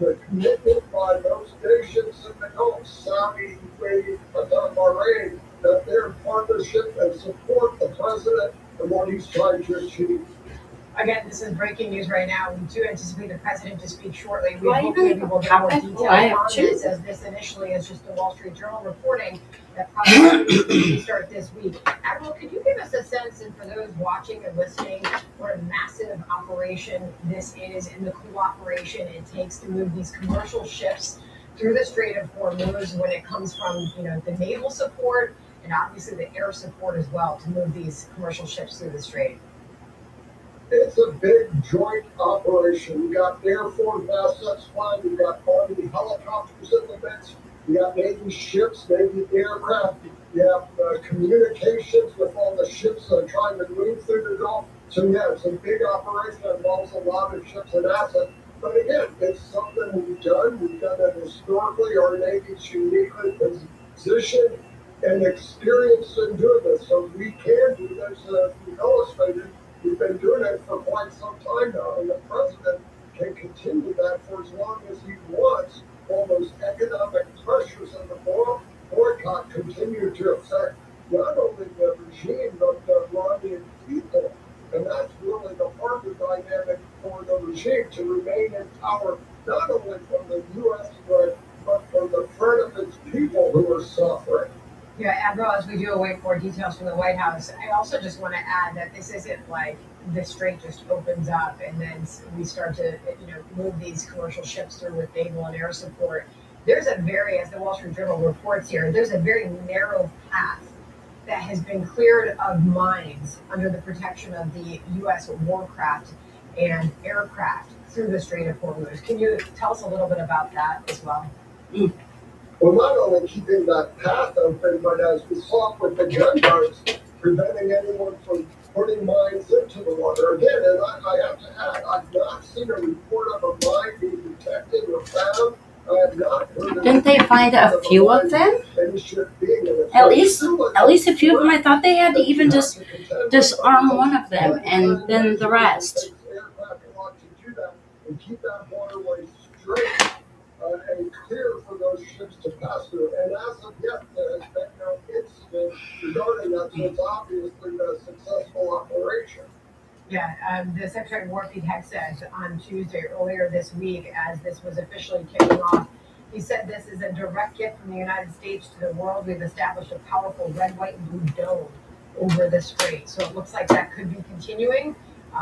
on the commitment by those nations in the Gulf, Saudi, UAE, Qatar, Bahrain, that they're in partnership and support the president and what he's trying to achieve. Again, this is breaking news right now. We do anticipate the president to speak shortly. We Why hope you maybe gonna we'll get more have details I have on two. this, as this initially is just the Wall Street Journal reporting that prosecutions will start this week. Admiral, could you give us a sense, and for those watching and listening, what a massive operation this is and the cooperation it takes to move these commercial ships through the Strait of Hormuz when it comes from, the naval support and obviously the air support as well to move these commercial ships through the strait? It's a big joint operation. We got Air Force assets flying, we got Army helicopters in the mix, we got Navy ships, Navy aircraft, you have communications with all the ships that are trying to move through the Gulf. So yeah, it's a big operation that involves a lot of ships and assets. But again, it's something we've done. We've done it historically. Our Navy's uniquely positioned and experienced in doing this. So we can do this, as we illustrated. We've been doing it for quite some time now, and the president can continue that for as long as he wants, while those economic pressures in the boycott continue to affect not only the regime, but the Iranian people. And that's really the heart of the dynamic for the regime, to remain in power, not only from the U.S. threat, but from the threat of its people who are suffering. Yeah, Admiral, as we do await more details from the White House, I also just want to add that this isn't like the strait just opens up and then we start to, move these commercial ships through with naval and air support. There's a very, as the Wall Street Journal reports here, there's a very narrow path that has been cleared of mines under the protection of the U.S. warcraft and aircraft through the Strait of Hormuz. Can you tell us a little bit about that as well? Well, not only keeping that path open, but as we saw with the gun guards, preventing anyone from putting mines into the water. Again, and I have to add, I've not seen a report of a mine being detected or found. I have not heard. Didn't they find a few of them? At least a few of them. I thought they had to even just disarm one of them and then the rest. And keep that waterway straight and clear for those ships to pass through. And as of yet, there has been no incident regarding that, so it's obviously a successful operation. Yeah, the Secretary of War, Pete Heck, said on Tuesday earlier this week, as this was officially kicking off, he said this is a direct gift from the United States to the world. We've established a powerful red, white, and blue dome over the strait. So it looks like that could be continuing.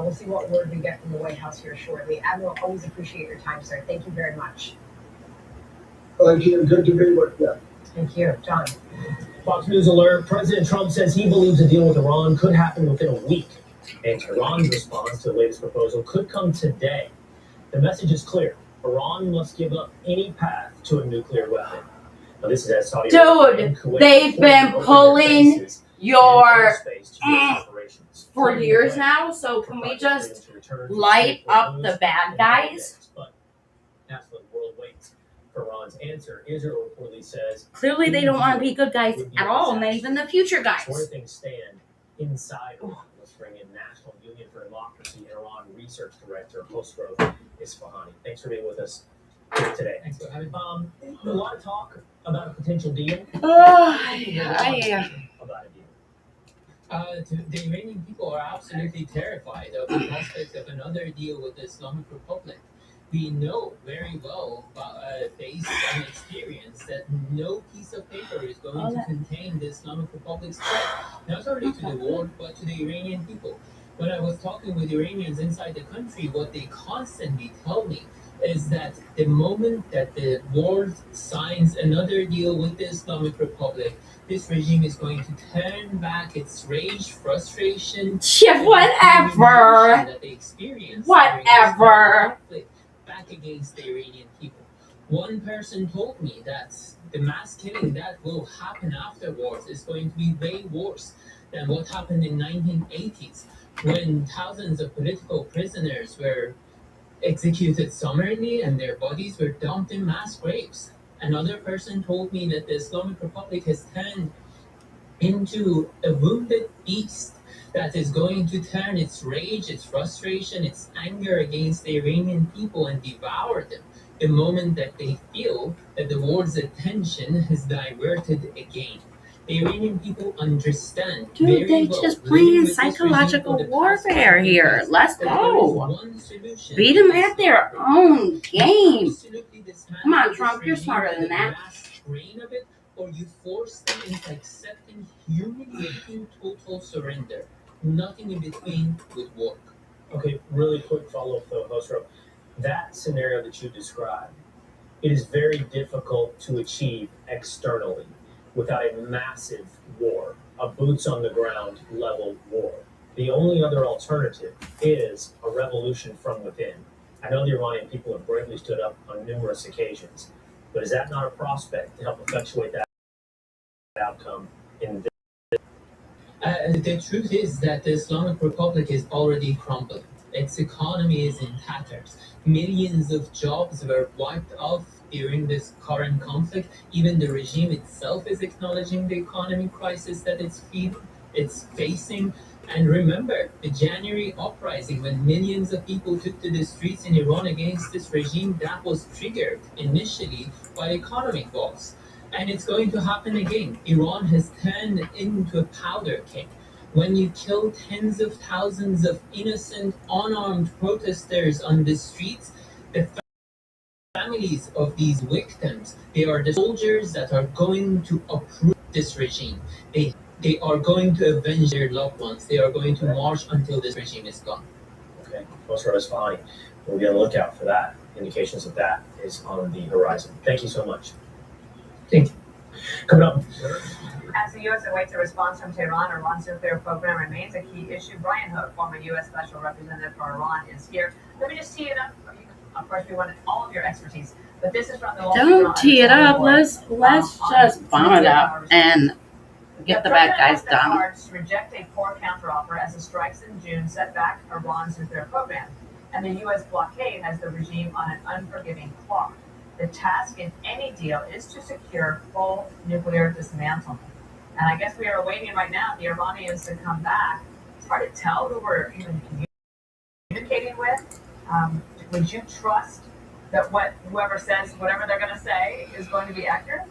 We'll see what word we get from the White House here shortly. Admiral, always appreciate your time, sir. Thank you very much. Thank you. Good to be with you. Thank you. John. Fox News alert. President Trump says he believes a deal with Iran could happen within a week. And Iran's response to the latest proposal could come today. The message is clear. Iran must give up any path to a nuclear weapon. Now, this is as Saudi Dude, they've been pulling your for years now, so can we just light up the bad guys? But that's what the world waits for Iran's answer. Israel reportedly says Clearly they don't want to be good guys at all, not even the future guys. Where things stand inside Iran. Let's bring in National Union for Democracy and Iran Research Director Khosrow Isfahani. Thanks for being with us here today. Thanks for having me. A lot of talk about a potential deal. Yeah. About a deal. The Iranian people are absolutely terrified of the prospect of another deal with the Islamic Republic. We know very well, based on experience, that no piece of paper is going to contain the Islamic Republic's threat, not only to the world, but to the Iranian people. When I was talking with Iranians inside the country, what they constantly tell me is that the moment that the world signs another deal with the Islamic Republic, this regime is going to turn back its rage, frustration, whatever. that they experience Whatever. back against the Iranian people. One person told me that the mass killing that will happen afterwards is going to be way worse than what happened in 1980s, when thousands of political prisoners were executed summarily and their bodies were dumped in mass graves. Another person told me that the Islamic Republic has turned into a wounded beast that is going to turn its rage, its frustration, its anger against the Iranian people and devour them the moment that they feel that the world's attention is diverted again. The Iranian people understand Dude, very they well, just living playing with this regime psychological for the past warfare 5 here. decades, Let's that there is go. one solution Beat to them this at their conflict. own You game. absolutely dismantle Come on, this Trump, you're regime smarter to than the that. last grain of it, or you force them into accepting humiliating total surrender. Nothing in between would work. Okay, really quick follow-up though, Hosro. That scenario that you described, it is very difficult to achieve externally without a massive war, a boots on the ground level war. The only other alternative is a revolution from within. I know the Iranian people have bravely stood up on numerous occasions, but is that not a prospect to help effectuate that outcome in this? The truth is that the Islamic Republic is already crumbling. Its economy is in tatters. Millions of jobs were wiped off during this current conflict. Even the regime itself is acknowledging the economic crisis that it's facing. And remember the January uprising when millions of people took to the streets in Iran against this regime that was triggered initially by economic woes. And it's going to happen again. Iran has turned into a powder keg. When you kill tens of thousands of innocent, unarmed protesters on the streets, the families of these victims, they are the soldiers that are going to uproot this regime. They are going to avenge their loved ones. They are going to march until this regime is gone. Okay, Hosro is fine. We'll be on the lookout for that. Indications of that is on the horizon. Thank you so much. Thank you. Coming up. As the U.S. awaits a response from Tehran, Iran's nuclear program remains a key issue. Brian Hook, former U.S. Special Representative for Iran, is here. Let me just tee it up. Of course, we want all of your expertise, but this is from the Don't tee it up. Let's just bomb it up and get the bad guys done. To reject a poor counteroffer as the strikes in June set back Iran's nuclear program, and the U.S. blockade has the regime on an unforgiving clock. The task in any deal is to secure full nuclear dismantlement. And I guess we are waiting right now the Iranians to come back. It's hard to tell who we're even communicating with. Would you trust that whoever says whatever they're going to say is going to be accurate?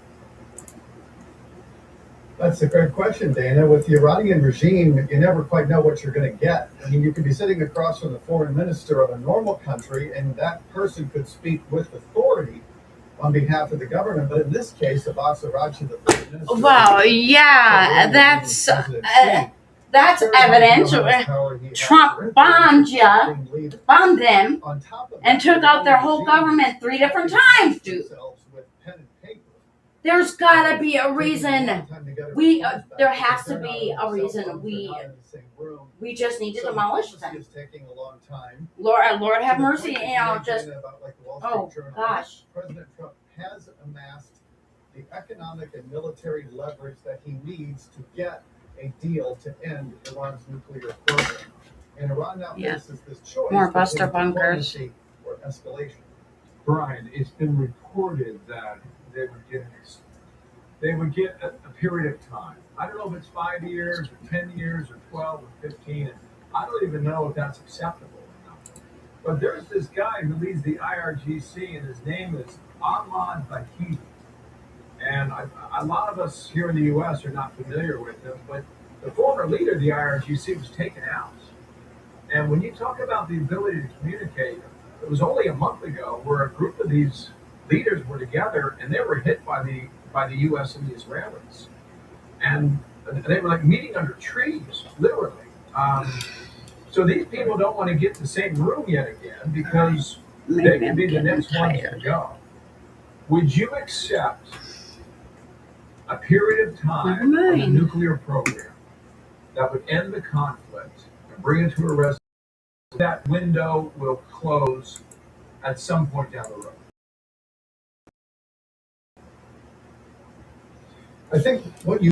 That's a great question, Dana. With the Iranian regime, you never quite know what you're going to get. I mean, you could be sitting across from the foreign minister of a normal country, and that person could speak with authority on behalf of the government. But in this case, Abbas Araghchi, the foreign minister. Wow, yeah, that's evident. Trump bombed them, and took out their whole government 3 different times, dude. There's gotta be a reason. There has to be a reason. We just need to demolish them. Lord have mercy, just. Oh gosh. President Trump has amassed the economic and military leverage that he needs to get a deal to end Iran's nuclear program. And Iran now faces this choice: more buster bunkers or escalation. Brian, it's been reported that they would get a period of time. I don't know if it's 5 years or 10 years or 12 or 15. I don't even know if that's acceptable or not. But there's this guy who leads the IRGC, and his name is Ahmad Bahidi. And a lot of us here in the U.S. are not familiar with him, but the former leader of the IRGC was taken out. And when you talk about the ability to communicate, it was only a month ago where a group of these leaders were together, and they were hit by the U.S. and the Israelis. And they were like meeting under trees, literally. So these people don't want to get in the same room yet again because they could be the next ones to go. Would you accept a period of time on the nuclear program that would end the conflict and bring it to a resolution? That window will close at some point down the road. I think what you